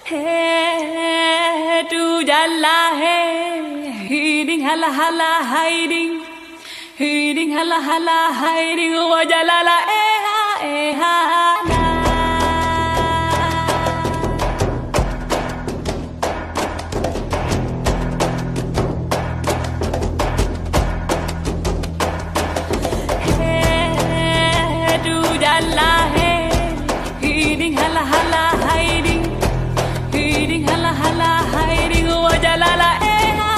Hey, tu jalla hey, hiding hala hala hiding, hiding hala hala hiding, wajalala ha na. Hey, tu jalla hey, hiding hala hala hiding. Hiding hala hala hiding wajalala na.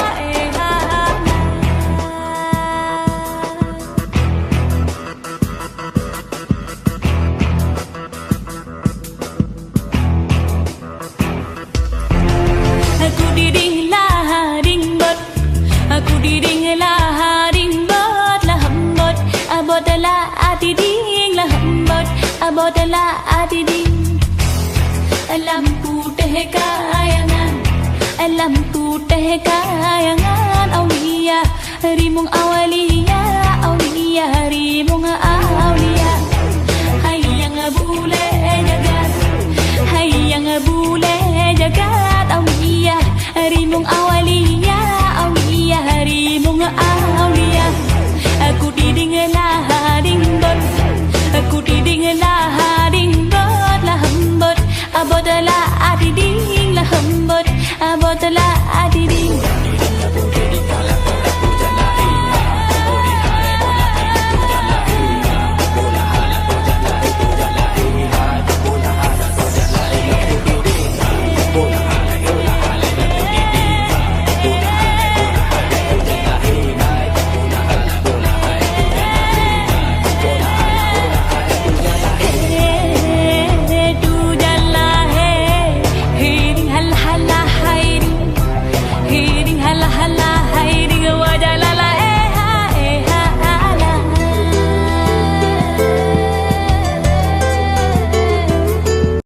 Aku diding lahading bot, aku diding lahading bot lahambot, abot la atiding lahambot, abot la atiding. Lampu kayangan, lampu kayangan Aulia, rimung awalia, Aulia, rimung aulia. Hayang bule jagat, hayang bule jagat Aulia, rimung awalia, Aulia, rimung aulia. Aku diding lahading bot, aku diding lahading bot lahambot, abot la adiding lahambot, abot la adiding. Hiding hala hala hiding, hiding hala hala hiding wajalala.